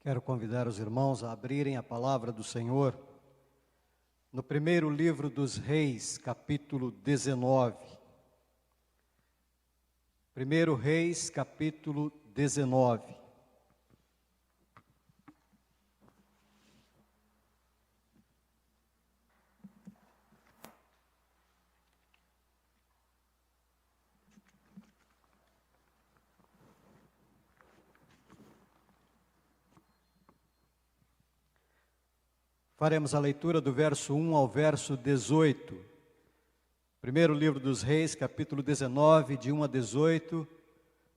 Quero convidar os irmãos a abrirem a palavra do Senhor no primeiro livro dos Reis, capítulo 19. Primeiro Reis, capítulo 19. Faremos a leitura do verso 1 ao verso 18. Primeiro livro dos Reis, capítulo 19, de 1 a 18.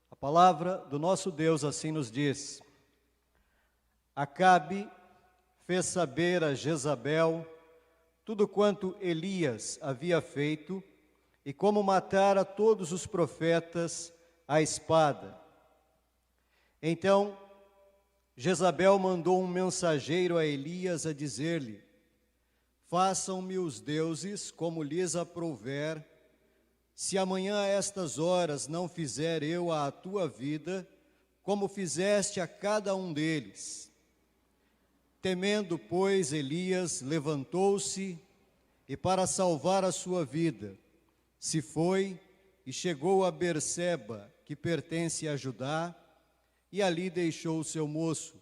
A palavra do nosso Deus assim nos diz: Acabe fez saber a Jezabel tudo quanto Elias havia feito e como matara todos os profetas à espada. Então Jezabel mandou um mensageiro a Elias a dizer-lhe: Façam-me os deuses como lhes aprouver, se amanhã a estas horas não fizer eu à tua vida, como fizeste a cada um deles. Temendo, pois, Elias levantou-se e, para salvar a sua vida, se foi e chegou a Berseba, que pertence a Judá, e ali deixou o seu moço.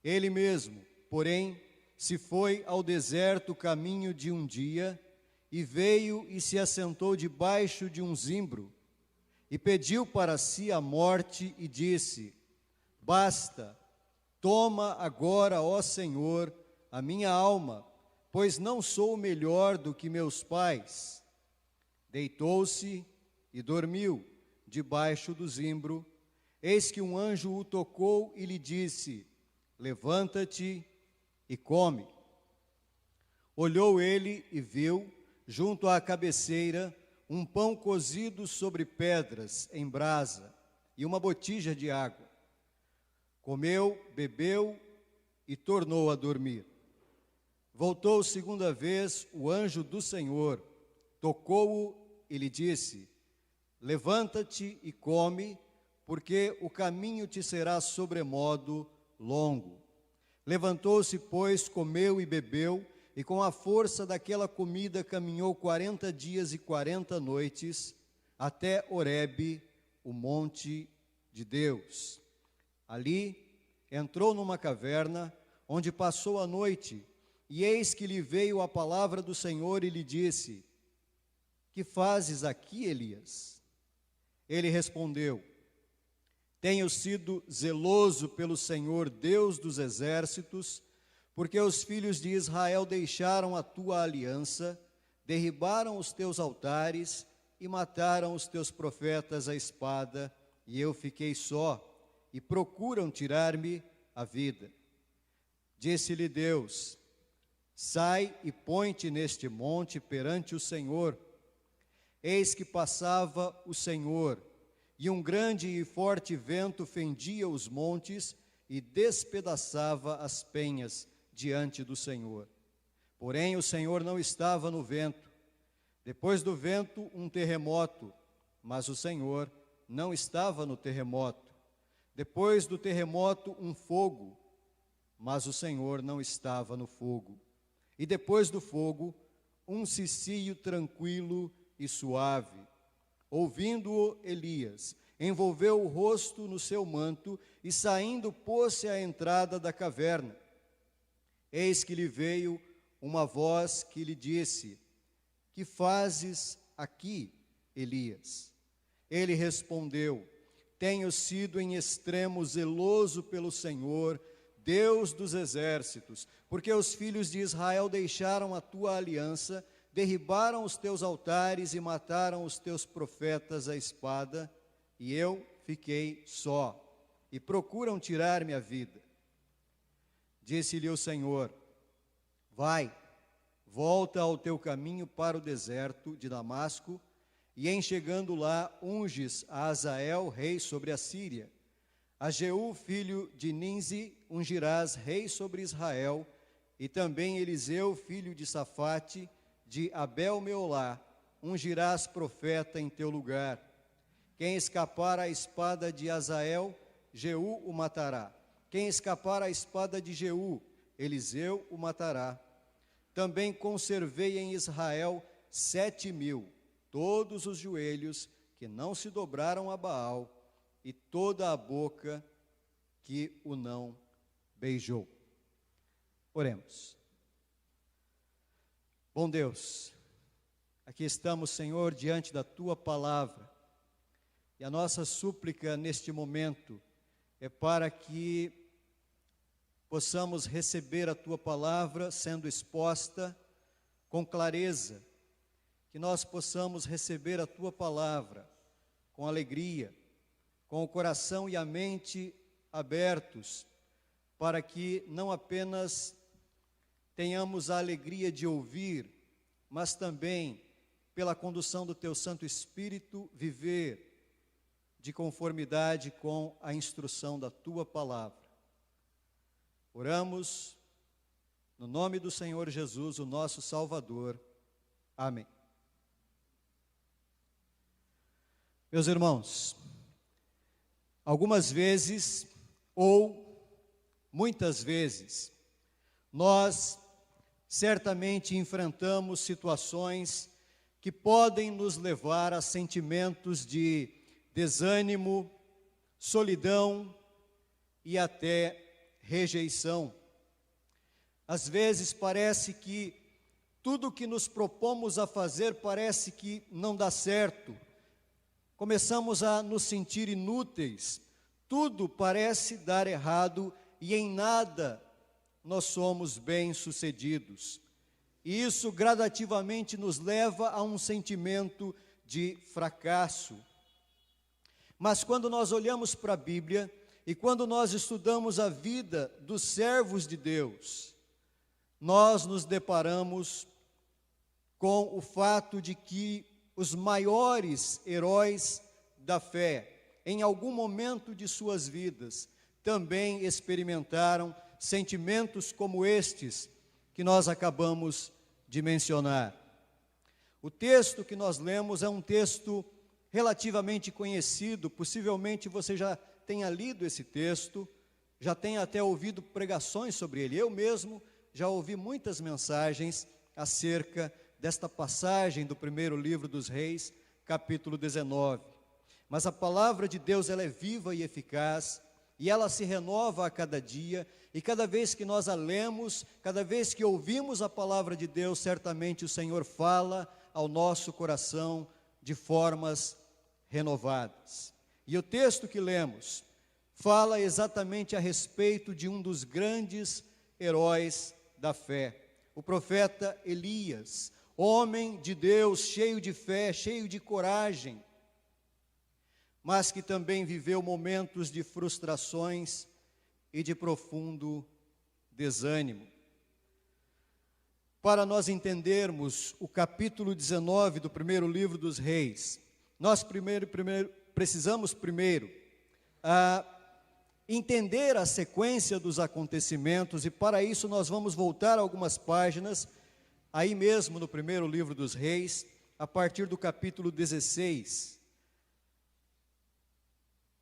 Ele mesmo, porém, se foi ao deserto caminho de um dia, e veio e se assentou debaixo de um zimbro, e pediu para si a morte, e disse: Basta, toma agora, ó Senhor, a minha alma, pois não sou melhor do que meus pais. Deitou-se e dormiu debaixo do zimbro. Eis que um anjo o tocou e lhe disse: Levanta-te e come. Olhou ele e viu, junto à cabeceira, um pão cozido sobre pedras em brasa e uma botija de água. Comeu, bebeu e tornou a dormir. Voltou segunda vez o anjo do Senhor, tocou-o e lhe disse: Levanta-te e come, porque o caminho te será sobremodo longo. Levantou-se, pois, comeu e bebeu, e com a força daquela comida caminhou 40 dias e 40 noites, até Horebe, o monte de Deus. Ali entrou numa caverna, onde passou a noite, e eis que lhe veio a palavra do Senhor e lhe disse: Que fazes aqui, Elias? Ele respondeu: Tenho sido zeloso pelo Senhor, Deus dos exércitos, porque os filhos de Israel deixaram a tua aliança, derribaram os teus altares e mataram os teus profetas à espada, e eu fiquei só, e procuram tirar-me a vida. Disse-lhe Deus: Sai e põe-te neste monte perante o Senhor. Eis que passava o Senhor, e um grande e forte vento fendia os montes e despedaçava as penhas diante do Senhor. Porém, o Senhor não estava no vento. Depois do vento, um terremoto, mas o Senhor não estava no terremoto. Depois do terremoto, um fogo, mas o Senhor não estava no fogo. E depois do fogo, um cicio tranquilo e suave. Ouvindo-o, Elias envolveu o rosto no seu manto e, saindo, pôs-se à entrada da caverna. Eis que lhe veio uma voz que lhe disse: Que fazes aqui, Elias? Ele respondeu: Tenho sido em extremo zeloso pelo Senhor, Deus dos exércitos, porque os filhos de Israel deixaram a tua aliança, derribaram os teus altares e mataram os teus profetas à espada, e eu fiquei só, e procuram tirar-me a vida. Disse-lhe o Senhor: Vai, volta ao teu caminho para o deserto de Damasco, e em chegando lá, unges a Azael, rei sobre a Síria. A Jeú, filho de Ninzi, ungirás rei sobre Israel, e também Eliseu, filho de Safate, de Abel-Meolá, ungirás profeta em teu lugar. Quem escapar à espada de Azael, Jeú o matará. Quem escapar à espada de Jeú, Eliseu o matará. Também conservei em Israel 7.000, todos os joelhos que não se dobraram a Baal, e toda a boca que o não beijou. Oremos. Bom Deus, aqui estamos, Senhor, diante da Tua palavra, e a nossa súplica neste momento é para que possamos receber a Tua palavra sendo exposta com clareza, que nós possamos receber a Tua palavra com alegria, com o coração e a mente abertos, para que não apenas tenhamos a alegria de ouvir, mas também, pela condução do Teu Santo Espírito, viver de conformidade com a instrução da Tua palavra. Oramos no nome do Senhor Jesus, o nosso Salvador. Amém. Meus irmãos, algumas vezes, ou muitas vezes, nós certamente enfrentamos situações que podem nos levar a sentimentos de desânimo, solidão e até rejeição. Às vezes parece que tudo que nos propomos a fazer parece que não dá certo. Começamos a nos sentir inúteis, tudo parece dar errado e em nada nós somos bem-sucedidos. E isso gradativamente nos leva a um sentimento de fracasso. Mas quando nós olhamos para a Bíblia e quando nós estudamos a vida dos servos de Deus, nós nos deparamos com o fato de que os maiores heróis da fé, em algum momento de suas vidas, também experimentaram sentimentos como estes que nós acabamos de mencionar. O texto que nós lemos é um texto relativamente conhecido, possivelmente você já tenha lido esse texto, já tenha até ouvido pregações sobre ele. Eu mesmo já ouvi muitas mensagens acerca desta passagem do primeiro livro dos Reis, capítulo 19. Mas a palavra de Deus, ela é viva e eficaz, e ela se renova a cada dia, e cada vez que nós a lemos, cada vez que ouvimos a palavra de Deus, certamente o Senhor fala ao nosso coração de formas renovadas. E o texto que lemos fala exatamente a respeito de um dos grandes heróis da fé, o profeta Elias, homem de Deus, cheio de fé, cheio de coragem, mas que também viveu momentos de frustrações e de profundo desânimo. Para nós entendermos o capítulo 19 do primeiro livro dos Reis, nós precisamos entender a sequência dos acontecimentos, e para isso nós vamos voltar algumas páginas, aí mesmo no primeiro livro dos Reis, a partir do capítulo 16.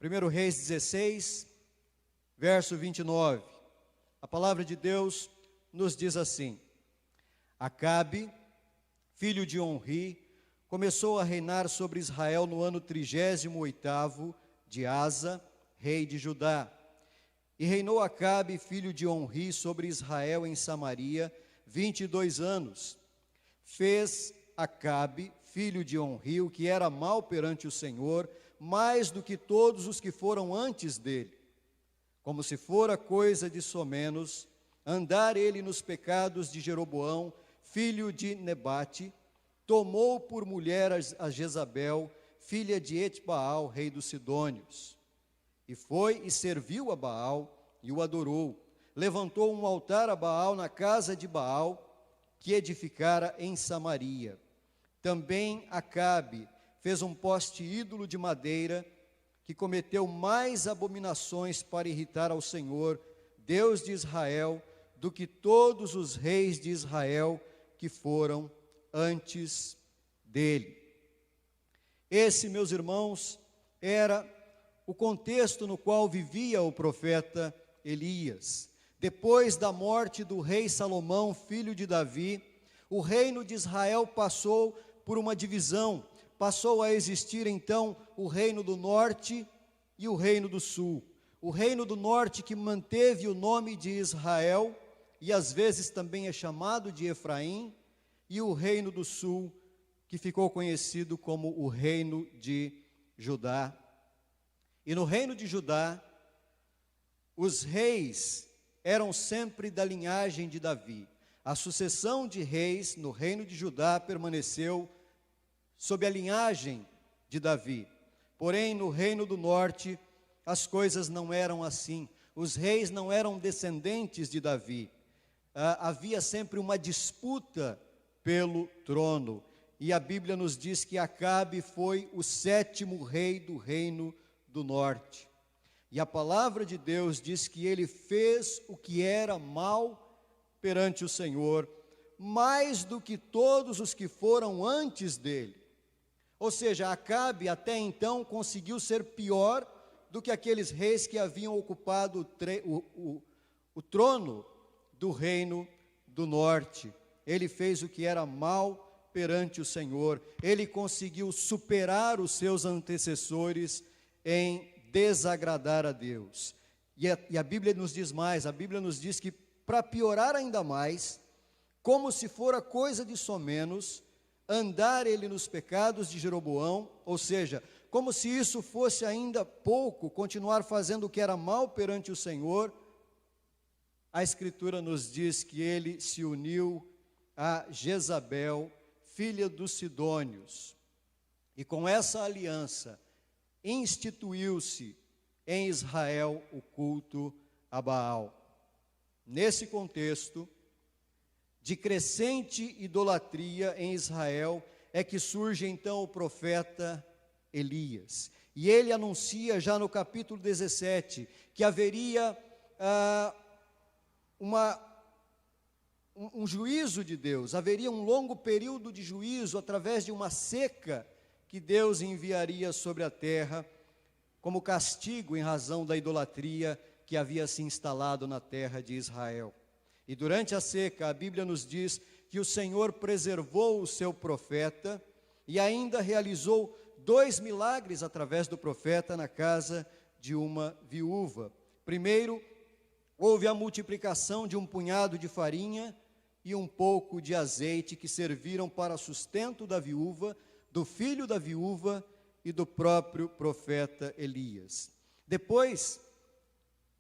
1 Reis 16, verso 29. A palavra de Deus nos diz assim: Acabe, filho de Onri, começou a reinar sobre Israel no ano 38º de Asa, rei de Judá. E reinou Acabe, filho de Onri, sobre Israel em Samaria, 22 anos. Fez Acabe, filho de Onri, o que era mal perante o Senhor, mais do que todos os que foram antes dele. Como se fora coisa de somenos, andar ele nos pecados de Jeroboão, filho de Nebate, tomou por mulher a Jezabel, filha de Etbaal, rei dos Sidônios. E foi e serviu a Baal e o adorou. Levantou um altar a Baal na casa de Baal, que edificara em Samaria. Também Acabe fez um poste ídolo de madeira, que cometeu mais abominações para irritar ao Senhor, Deus de Israel, do que todos os reis de Israel que foram antes dele. Esse, meus irmãos, era o contexto no qual vivia o profeta Elias. Depois da morte do rei Salomão, filho de Davi, o reino de Israel passou por uma divisão. Passou a existir então o reino do norte e o reino do sul. O reino do norte, que manteve o nome de Israel, e às vezes também é chamado de Efraim, e o reino do sul, que ficou conhecido como o reino de Judá. E no reino de Judá, os reis eram sempre da linhagem de Davi. A sucessão de reis no reino de Judá permaneceu sob a linhagem de Davi. Porém, no reino do norte, as coisas não eram assim. Os reis não eram descendentes de Davi. Havia sempre uma disputa pelo trono. E a Bíblia nos diz que Acabe foi o 7º rei do reino do norte. E a palavra de Deus diz que ele fez o que era mal perante o Senhor, mais do que todos os que foram antes dele. Ou seja, Acabe até então conseguiu ser pior do que aqueles reis que haviam ocupado o trono do reino do norte. Ele fez o que era mal perante o Senhor. Ele conseguiu superar os seus antecessores em desagradar a Deus. E a Bíblia nos diz mais, a Bíblia nos diz que, para piorar ainda mais, como se fora coisa de somenos, andar ele nos pecados de Jeroboão, ou seja, como se isso fosse ainda pouco, continuar fazendo o que era mal perante o Senhor, a Escritura nos diz que ele se uniu a Jezabel, filha dos Sidônios, e com essa aliança instituiu-se em Israel o culto a Baal. Nesse contexto de crescente idolatria em Israel, é que surge então o profeta Elias. E ele anuncia já no capítulo 17 que haveria um juízo de Deus, haveria um longo período de juízo através de uma seca que Deus enviaria sobre a terra como castigo em razão da idolatria que havia se instalado na terra de Israel. E durante a seca, a Bíblia nos diz que o Senhor preservou o seu profeta e ainda realizou 2 milagres através do profeta na casa de uma viúva. Primeiro, houve a multiplicação de um punhado de farinha e um pouco de azeite que serviram para sustento da viúva, do filho da viúva e do próprio profeta Elias. Depois,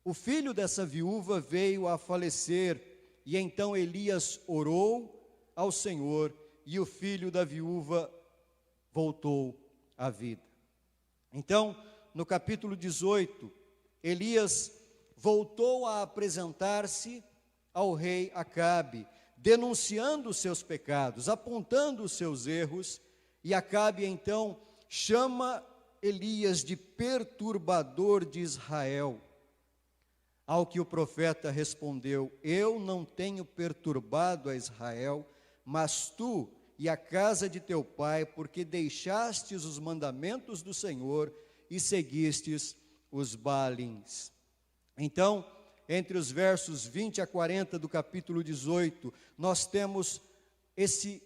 o filho dessa viúva veio a falecer e então Elias orou ao Senhor e o filho da viúva voltou à vida. Então, no capítulo 18, Elias voltou a apresentar-se ao rei Acabe, denunciando os seus pecados, apontando os seus erros, e Acabe então chama Elias de perturbador de Israel. Ao que o profeta respondeu: eu não tenho perturbado a Israel, mas tu e a casa de teu pai, porque deixastes os mandamentos do Senhor e seguistes os Baalins. Então, entre os versos 20 a 40 do capítulo 18, nós temos esse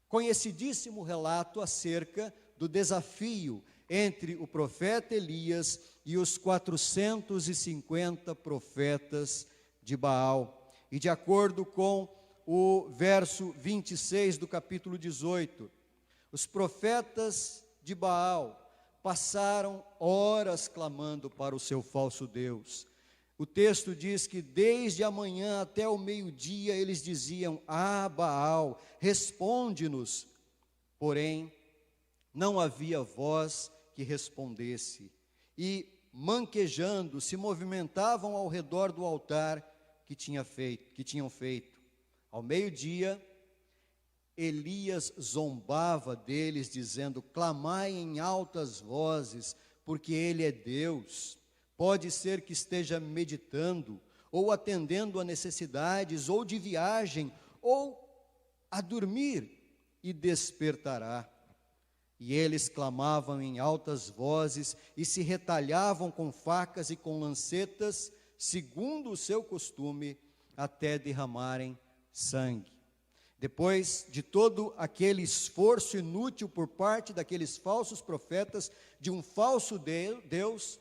conhecidíssimo relato acerca do desafio entre o profeta Elias e os 450 profetas de Baal. E de acordo com o verso 26 do capítulo 18, os profetas de Baal passaram horas clamando para o seu falso Deus. O texto diz que desde a manhã até o meio-dia eles diziam: ah, Baal, responde-nos. Porém, não havia voz que respondesse. E, manquejando, se movimentavam ao redor do altar que tinham feito. Ao meio-dia, Elias zombava deles, dizendo: clamai em altas vozes, porque ele é Deus. Pode ser que esteja meditando, ou atendendo a necessidades, ou de viagem, ou a dormir, e despertará. E eles clamavam em altas vozes, e se retalhavam com facas e com lancetas, segundo o seu costume, até derramarem sangue. Depois de todo aquele esforço inútil por parte daqueles falsos profetas, de um falso Deus,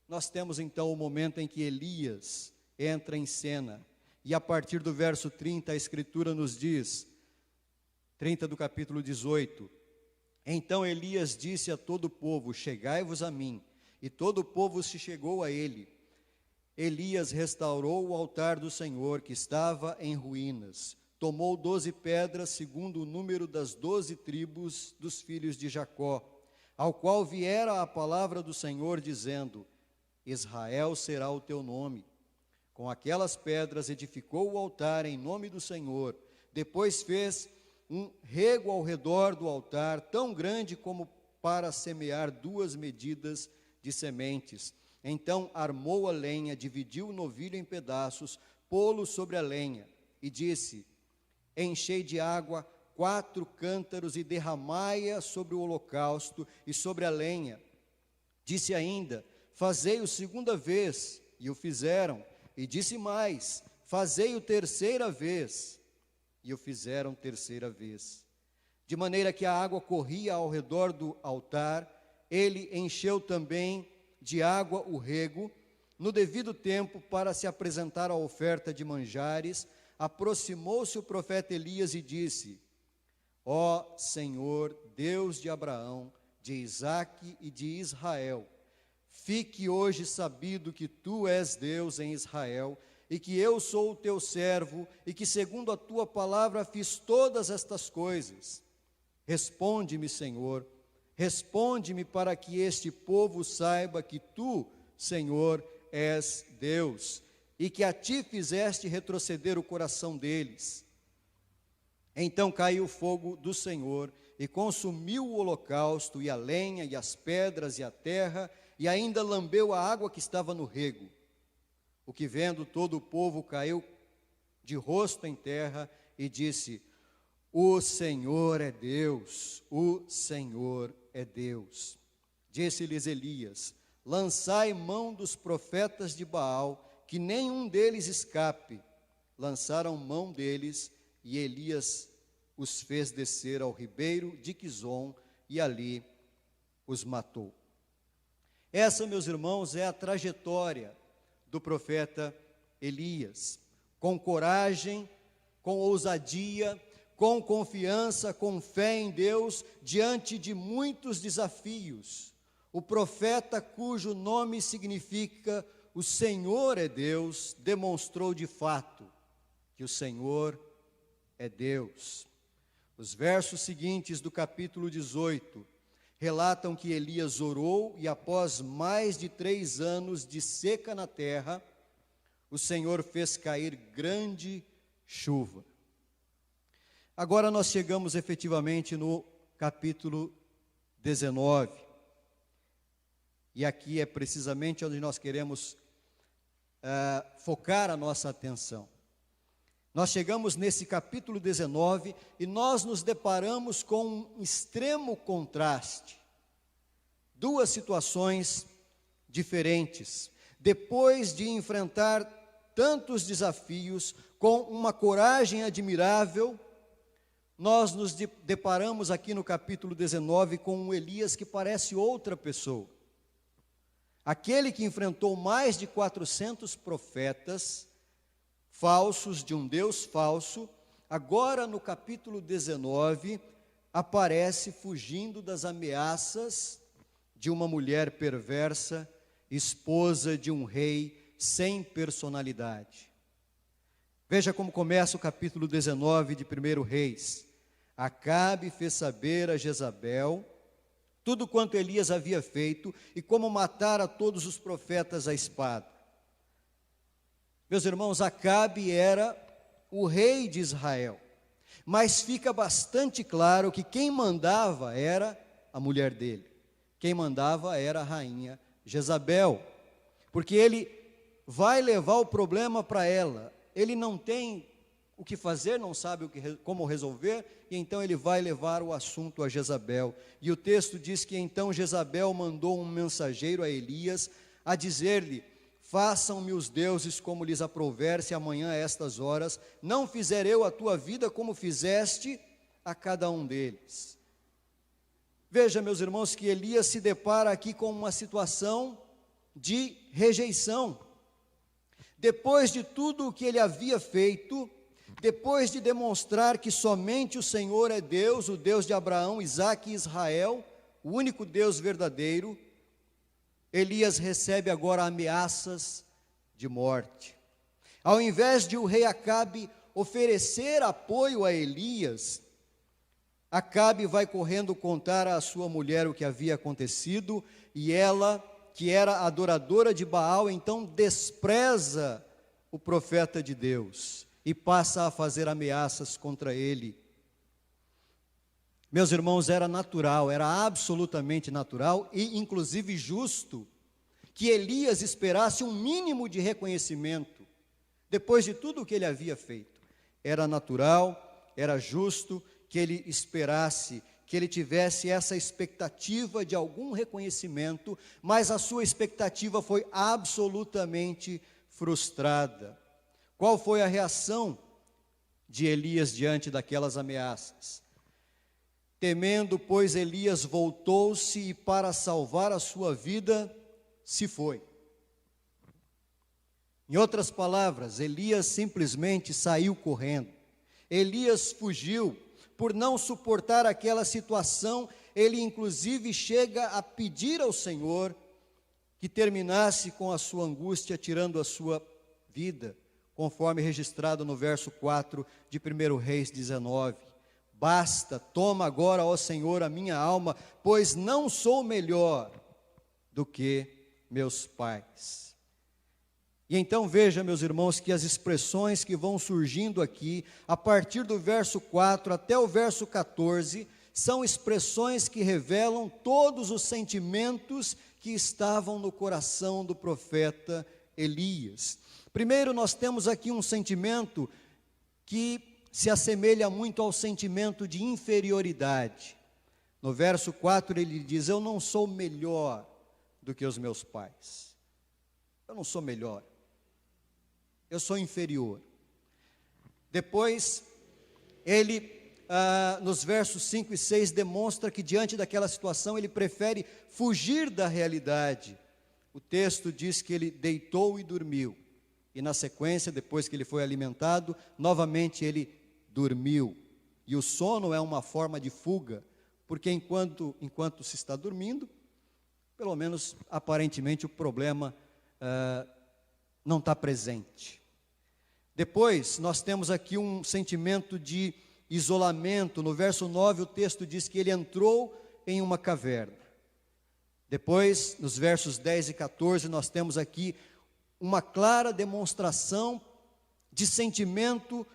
nós temos então o momento em que Elias entra em cena. E a partir do verso 30, a Escritura nos diz, 30 do capítulo 18, então Elias disse a todo o povo, chegai-vos a mim. E todo o povo se chegou a ele. Elias restaurou o altar do Senhor, que estava em ruínas. Tomou 12 pedras, segundo o número das 12 tribos dos filhos de Jacó, ao qual viera a palavra do Senhor, dizendo, Israel será o teu nome. Com aquelas pedras edificou o altar em nome do Senhor. Depois fez um rego ao redor do altar, tão grande como para semear 2 medidas de sementes. Então armou a lenha, dividiu o novilho em pedaços, pô-lo sobre a lenha, e disse, enchei de água 4 cântaros e derramai-a sobre o holocausto e sobre a lenha. Disse ainda, fazei-o segunda vez, e o fizeram. E disse mais, fazei-o terceira vez, e o fizeram terceira vez. De maneira que a água corria ao redor do altar, ele encheu também de água o rego, no devido tempo, para se apresentar a oferta de manjares. Aproximou-se o profeta Elias e disse, ó Senhor, Deus de Abraão, de Isaque e de Israel, fique hoje sabido que tu és Deus em Israel, e que eu sou o teu servo, e que segundo a tua palavra fiz todas estas coisas. Responde-me, Senhor, responde-me para que este povo saiba que tu, Senhor, és Deus, e que a ti fizeste retroceder o coração deles. Então caiu o fogo do Senhor, e consumiu o holocausto, e a lenha, e as pedras, e a terra, e ainda lambeu a água que estava no rego. O que vendo todo o povo caiu de rosto em terra, e disse, o Senhor é Deus, o Senhor é Deus. Disse-lhes Elias, lançai mão dos profetas de Baal, que nenhum deles escape. Lançaram mão deles, e Elias os fez descer ao ribeiro de Quizom, e ali os matou. Essa, meus irmãos, é a trajetória do profeta Elias, com coragem, com ousadia, com confiança, com fé em Deus, diante de muitos desafios. O profeta, cujo nome significa o Senhor é Deus, demonstrou de fato que o Senhor é Deus. Os versos seguintes do capítulo 18 relatam que Elias orou e após mais de 3 anos de seca na terra, o Senhor fez cair grande chuva. Agora nós chegamos efetivamente no capítulo 19. E aqui é precisamente onde nós queremos focar a nossa atenção. Nós chegamos nesse capítulo 19 e nós nos deparamos com um extremo contraste. 2 situações diferentes. Depois de enfrentar tantos desafios, com uma coragem admirável, nós nos deparamos aqui no capítulo 19 com um Elias que parece outra pessoa. Aquele que enfrentou mais de 400 profetas falsos, de um Deus falso, agora no capítulo 19, aparece fugindo das ameaças de uma mulher perversa, esposa de um rei sem personalidade. Veja como começa o capítulo 19 de 1 Reis. Acabe fez saber a Jezabel tudo quanto Elias havia feito e como matara todos os profetas à espada. Meus irmãos, Acabe era o rei de Israel, mas fica bastante claro que quem mandava era a mulher dele. Quem mandava era a rainha Jezabel, porque ele vai levar o problema para ela. Ele não tem o que fazer, não sabe como resolver, e então ele vai levar o assunto a Jezabel. E o texto diz que então Jezabel mandou um mensageiro a Elias a dizer-lhe: Façam-me os deuses como lhes aprouver, se amanhã a estas horas não fizer eu a tua vida como fizeste a cada um deles. Veja, meus irmãos, que Elias se depara aqui com uma situação de rejeição. Depois de tudo o que ele havia feito, depois de demonstrar que somente o Senhor é Deus, o Deus de Abraão, Isaque e Israel, o único Deus verdadeiro, Elias recebe agora ameaças de morte. Ao invés de o rei Acabe oferecer apoio a Elias, Acabe vai correndo contar à sua mulher o que havia acontecido, e ela, que era adoradora de Baal, então despreza o profeta de Deus e passa a fazer ameaças contra ele. Meus irmãos, era natural, era absolutamente natural e inclusive justo que Elias esperasse um mínimo de reconhecimento depois de tudo o que ele havia feito. Era natural, era justo que ele esperasse, que ele tivesse essa expectativa de algum reconhecimento, mas a sua expectativa foi absolutamente frustrada. Qual foi a reação de Elias diante daquelas ameaças? Temendo, pois, Elias voltou-se e, para salvar a sua vida, se foi. Em outras palavras, Elias simplesmente saiu correndo. Elias fugiu. Por não suportar aquela situação, ele inclusive chega a pedir ao Senhor que terminasse com a sua angústia, tirando a sua vida, conforme registrado no verso 4 de 1 Reis 19. Basta, toma agora, ó Senhor, a minha alma, pois não sou melhor do que meus pais. E então veja, meus irmãos, que as expressões que vão surgindo aqui, a partir do verso 4 até o verso 14, são expressões que revelam todos os sentimentos que estavam no coração do profeta Elias. Primeiro, nós temos aqui um sentimento que se assemelha muito ao sentimento de inferioridade. No verso 4 ele diz: eu não sou melhor do que os meus pais. Eu não sou melhor. Eu sou inferior. Depois, ele, nos versos 5 e 6, demonstra que diante daquela situação ele prefere fugir da realidade. O texto diz que ele deitou e dormiu. E na sequência, depois que ele foi alimentado, novamente ele dormiu. E o sono é uma forma de fuga, porque enquanto se está dormindo, pelo menos aparentemente o problema não está presente. Depois, nós temos aqui um sentimento de isolamento. No verso 9, o texto diz que ele entrou em uma caverna. Depois, nos versos 10 e 14, nós temos aqui uma clara demonstração de sentimento,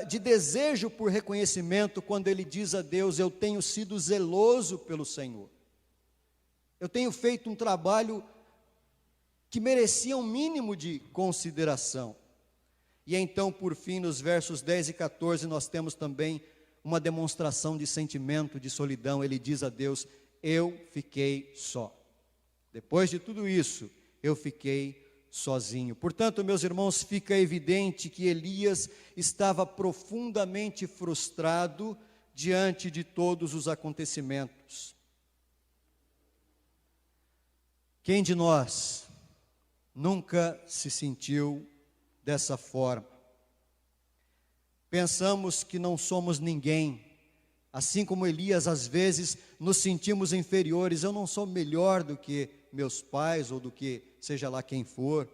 de desejo por reconhecimento, quando ele diz a Deus: eu tenho sido zeloso pelo Senhor. Eu tenho feito um trabalho que merecia um mínimo de consideração. E então, por fim, nos versos 10 e 14, nós temos também uma demonstração de sentimento de solidão. Ele diz a Deus: eu fiquei só. Depois de tudo isso, eu fiquei sozinho. Portanto, meus irmãos, fica evidente que Elias estava profundamente frustrado diante de todos os acontecimentos. Quem de nós nunca se sentiu dessa forma? Pensamos que não somos ninguém, assim como Elias, às vezes nos sentimos inferiores. Eu não sou melhor do que meus pais ou do que seja lá quem for.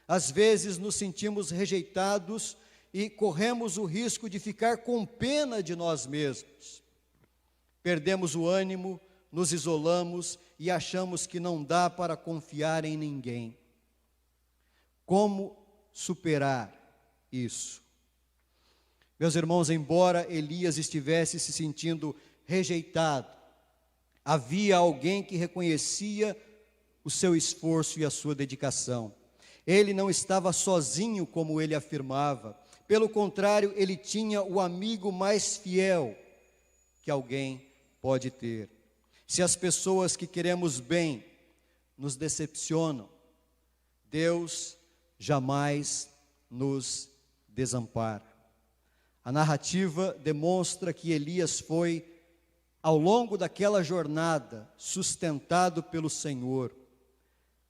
Às vezes nos sentimos rejeitados e corremos o risco de ficar com pena de nós mesmos. Perdemos o ânimo, nos isolamos e achamos que não dá para confiar em ninguém. Como superar isso? Meus irmãos, embora Elias estivesse se sentindo rejeitado, havia alguém que reconhecia o seu esforço e a sua dedicação. Ele não estava sozinho, como ele afirmava. Pelo contrário, ele tinha o amigo mais fiel que alguém pode ter. Se as pessoas que queremos bem nos decepcionam, Deus jamais nos desampara. A narrativa demonstra que Elias foi, ao longo daquela jornada, sustentado pelo Senhor.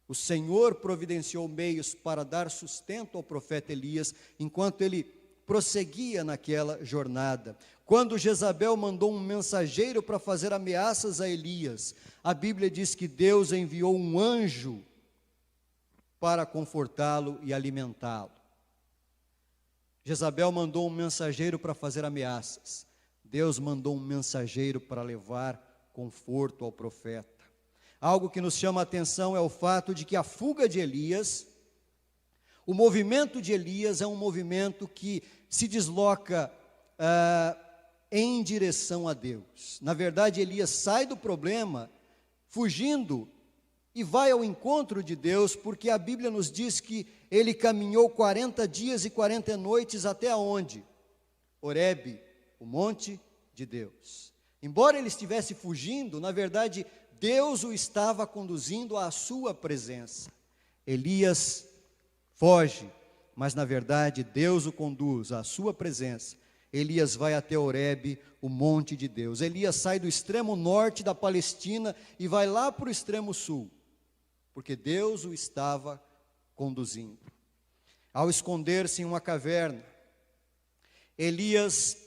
O Senhor providenciou meios para dar sustento ao profeta Elias, enquanto ele prosseguia naquela jornada. Quando Jezabel mandou um mensageiro para fazer ameaças a Elias, a Bíblia diz que Deus enviou um anjo para confortá-lo e alimentá-lo. Jezabel mandou um mensageiro para fazer ameaças. Deus mandou um mensageiro para levar conforto ao profeta. Algo que nos chama a atenção é o fato de que a fuga de Elias, o movimento de Elias é um movimento que se desloca em direção a Deus. Na verdade, Elias sai do problema, fugindo, e vai ao encontro de Deus, porque a Bíblia nos diz que ele caminhou 40 dias e 40 noites até onde? Horebe, o monte de Deus. Embora ele estivesse fugindo, na verdade, Deus o estava conduzindo à sua presença. Elias foge, mas na verdade Deus o conduz à sua presença. Elias vai até Horebe, o monte de Deus. Elias sai do extremo norte da Palestina e vai lá para o extremo sul, porque Deus o estava conduzindo. Ao esconder-se em uma caverna, Elias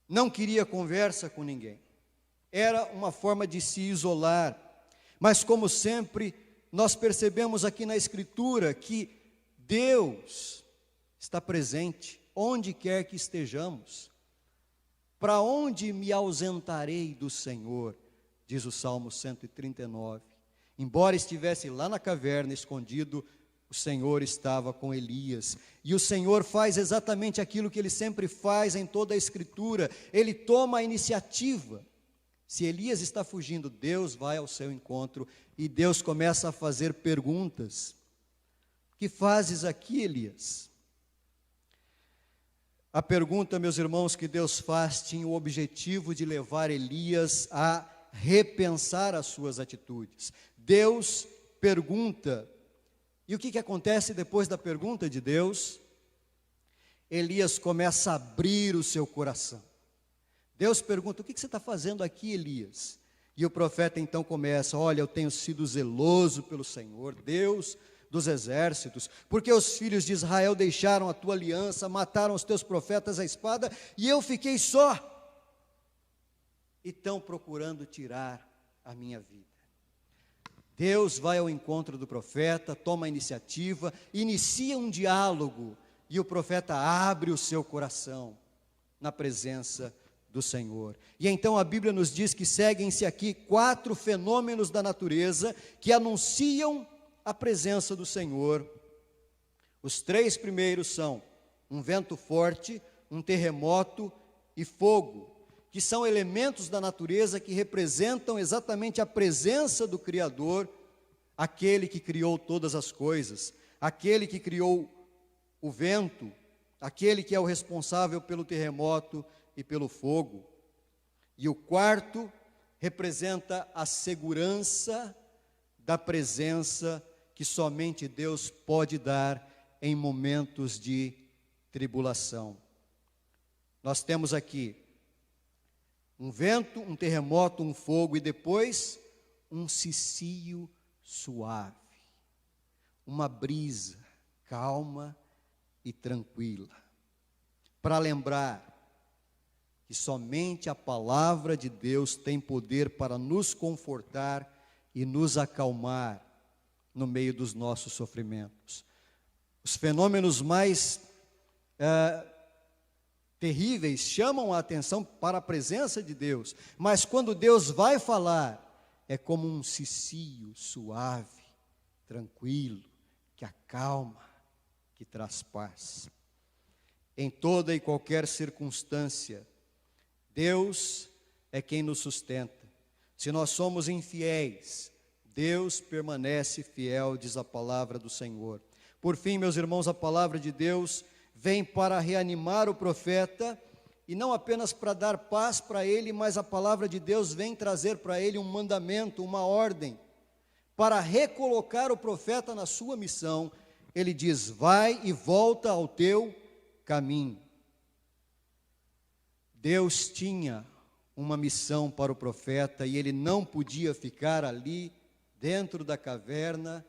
não queria conversa com ninguém. Era uma forma de se isolar. Mas como sempre, nós percebemos aqui na Escritura que Deus está presente onde quer que estejamos. Para onde me ausentarei do Senhor? Diz o Salmo 139. Embora estivesse lá na caverna escondido, o Senhor estava com Elias. E o Senhor faz exatamente aquilo que Ele sempre faz em toda a Escritura. Ele toma a iniciativa. Se Elias está fugindo, Deus vai ao seu encontro e Deus começa a fazer perguntas. O que fazes aqui, Elias? A pergunta, meus irmãos, que Deus faz tinha o objetivo de levar Elias a repensar as suas atitudes. Deus pergunta. E o que acontece depois da pergunta de Deus? Elias começa a abrir o seu coração. Deus pergunta: o que você está fazendo aqui, Elias? E o profeta então começa: olha, eu tenho sido zeloso pelo Senhor, Deus dos exércitos, porque os filhos de Israel deixaram a tua aliança, mataram os teus profetas à espada, e eu fiquei só. E estão procurando tirar a minha vida. Deus vai ao encontro do profeta, toma a iniciativa, inicia um diálogo, e o profeta abre o seu coração na presença do Senhor. E então a Bíblia nos diz que seguem-se aqui 4 fenômenos da natureza que anunciam a presença do Senhor. Os 3 primeiros são um vento forte, um terremoto e fogo, que são elementos da natureza que representam exatamente a presença do Criador, aquele que criou todas as coisas, aquele que criou o vento, aquele que é o responsável pelo terremoto e pelo fogo. E o 4 representa a segurança da presença que somente Deus pode dar em momentos de tribulação. Nós temos aqui um vento, um terremoto, um fogo e depois um cicio suave, uma brisa calma e tranquila, para lembrar que somente a palavra de Deus tem poder para nos confortar e nos acalmar no meio dos nossos sofrimentos. Os fenômenos mais terríveis chamam a atenção para a presença de Deus, mas quando Deus vai falar, é como um cicio suave, tranquilo, que acalma, que traz paz. Em toda e qualquer circunstância, Deus é quem nos sustenta. Se nós somos infiéis, Deus permanece fiel, diz a palavra do Senhor. Por fim, meus irmãos, a palavra de Deus vem para reanimar o profeta, e não apenas para dar paz para ele, mas a palavra de Deus vem trazer para ele um mandamento, uma ordem, para recolocar o profeta na sua missão, ele diz: vai e volta ao teu caminho. Deus tinha uma missão para o profeta e ele não podia ficar ali dentro da caverna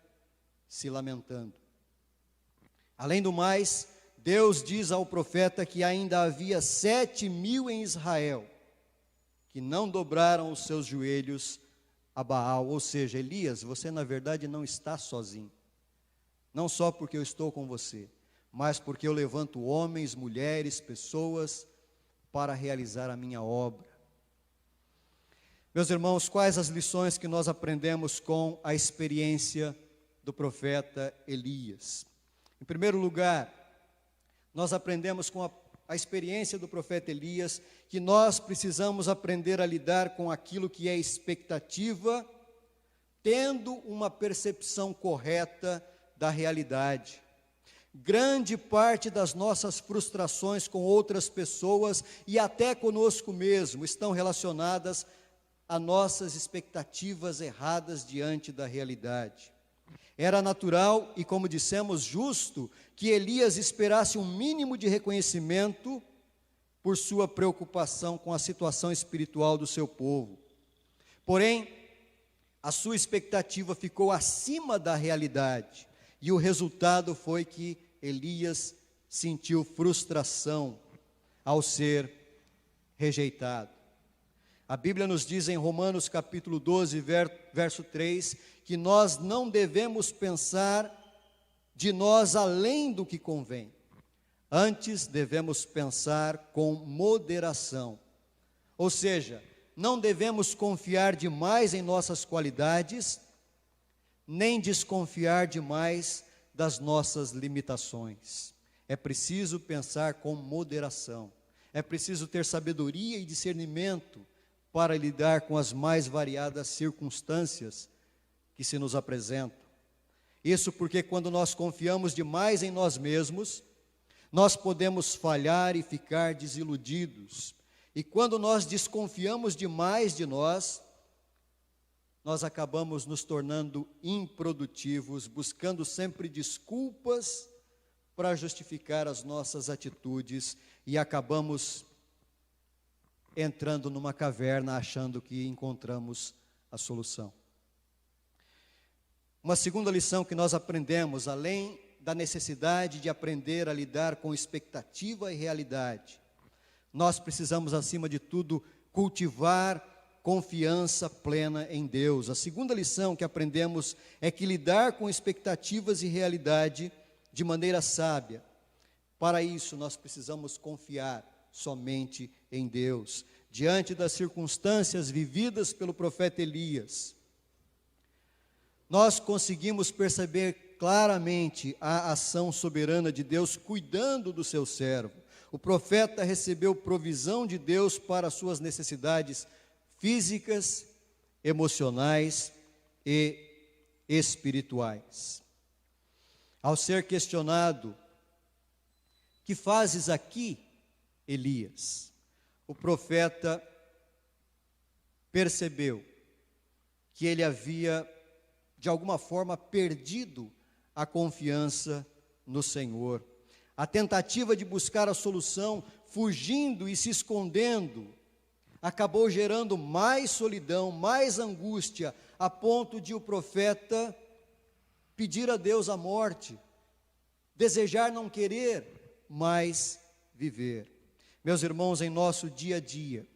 se lamentando. Além do mais, Deus diz ao profeta que ainda havia 7.000 em Israel que não dobraram os seus joelhos a Baal. Ou seja, Elias, você na verdade não está sozinho. Não só porque eu estou com você, mas porque eu levanto homens, mulheres, pessoas para realizar a minha obra. Meus irmãos, quais as lições que nós aprendemos com a experiência do profeta Elias? Em primeiro lugar, nós aprendemos com a experiência do profeta Elias que nós precisamos aprender a lidar com aquilo que é expectativa, tendo uma percepção correta da realidade. Grande parte das nossas frustrações com outras pessoas e até conosco mesmo estão relacionadas a nossas expectativas erradas diante da realidade. Era natural e, como dissemos, justo que Elias esperasse um mínimo de reconhecimento por sua preocupação com a situação espiritual do seu povo. Porém, a sua expectativa ficou acima da realidade e o resultado foi que Elias sentiu frustração ao ser rejeitado. A Bíblia nos diz em Romanos capítulo 12, verso 3, que nós não devemos pensar de nós além do que convém. Antes devemos pensar com moderação. Ou seja, não devemos confiar demais em nossas qualidades, nem desconfiar demais das nossas limitações. É preciso pensar com moderação. É preciso ter sabedoria e discernimento para lidar com as mais variadas circunstâncias que se nos apresentam. Isso porque quando nós confiamos demais em nós mesmos, nós podemos falhar e ficar desiludidos. E quando nós desconfiamos demais de nós acabamos nos tornando improdutivos, buscando sempre desculpas para justificar as nossas atitudes e acabamos entrando numa caverna achando que encontramos a solução. Uma segunda lição que nós aprendemos, além da necessidade de aprender a lidar com expectativa e realidade, nós precisamos, acima de tudo, cultivar confiança plena em Deus. A segunda lição que aprendemos é que lidar com expectativas e realidade de maneira sábia. Para isso, nós precisamos confiar somente em Deus. Diante das circunstâncias vividas pelo profeta Elias, nós conseguimos perceber claramente a ação soberana de Deus cuidando do seu servo. O profeta recebeu provisão de Deus para as suas necessidades físicas, emocionais e espirituais. Ao ser questionado: que fazes aqui, Elias? O profeta percebeu que ele havia, de alguma forma, perdido a confiança no Senhor. A tentativa de buscar a solução, fugindo e se escondendo, acabou gerando mais solidão, mais angústia, a ponto de o profeta pedir a Deus a morte, desejar não querer mais viver. Meus irmãos, em nosso dia a dia,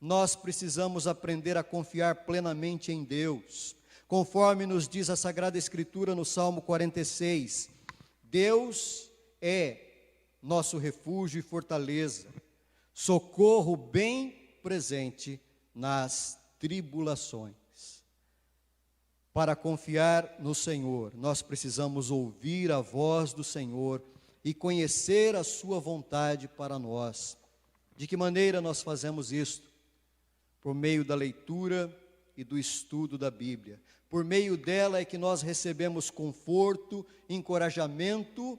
nós precisamos aprender a confiar plenamente em Deus, conforme nos diz a Sagrada Escritura no Salmo 46, Deus é nosso refúgio e fortaleza, socorro bem presente nas tribulações. Para confiar no Senhor, nós precisamos ouvir a voz do Senhor e conhecer a sua vontade para nós. De que maneira nós fazemos isto? Por meio da leitura e do estudo da Bíblia. Por meio dela é que nós recebemos conforto, encorajamento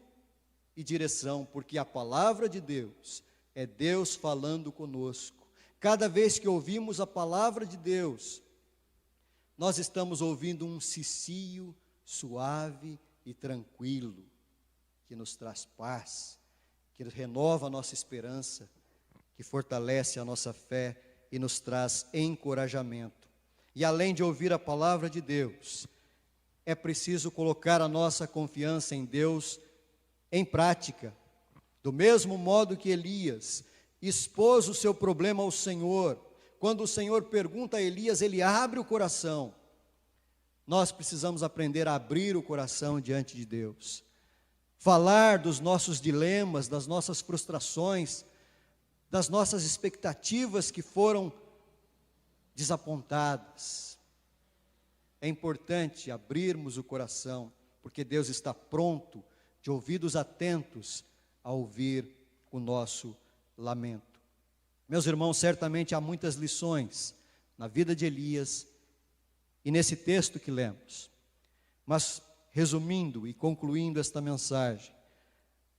e direção, porque a palavra de Deus é Deus falando conosco. Cada vez que ouvimos a palavra de Deus, nós estamos ouvindo um cicio suave e tranquilo, que nos traz paz, que renova a nossa esperança, que fortalece a nossa fé e nos traz encorajamento. E além de ouvir a palavra de Deus, é preciso colocar a nossa confiança em Deus em prática. Do mesmo modo que Elias expôs o seu problema ao Senhor, quando o Senhor pergunta a Elias, ele abre o coração. Nós precisamos aprender a abrir o coração diante de Deus. Falar dos nossos dilemas, das nossas frustrações, das nossas expectativas que foram desapontadas. É importante abrirmos o coração, porque Deus está pronto, de ouvidos atentos, a ouvir o nosso lamento. Meus irmãos, certamente há muitas lições na vida de Elias e nesse texto que lemos. Mas, resumindo e concluindo esta mensagem,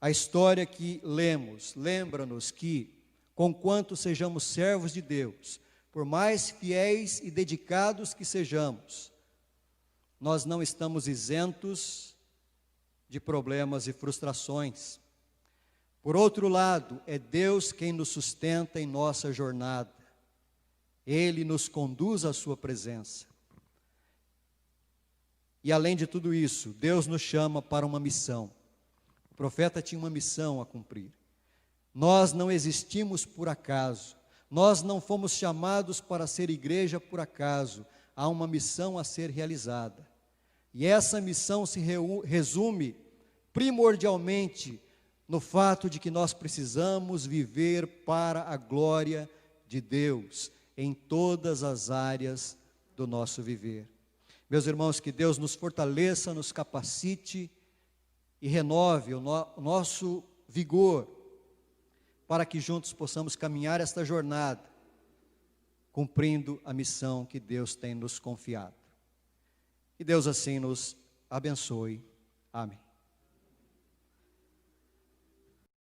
a história que lemos lembra-nos que, conquanto sejamos servos de Deus, por mais fiéis e dedicados que sejamos, nós não estamos isentos de problemas e frustrações. Por outro lado, é Deus quem nos sustenta em nossa jornada. Ele nos conduz à sua presença. E além de tudo isso, Deus nos chama para uma missão. O profeta tinha uma missão a cumprir. Nós não existimos por acaso. Nós não fomos chamados para ser igreja por acaso. Há uma missão a ser realizada. E essa missão se resume primordialmente no fato de que nós precisamos viver para a glória de Deus em todas as áreas do nosso viver. Meus irmãos, que Deus nos fortaleça, nos capacite e renove o nosso vigor, para que juntos possamos caminhar esta jornada, cumprindo a missão que Deus tem nos confiado. Que Deus assim nos abençoe. Amém.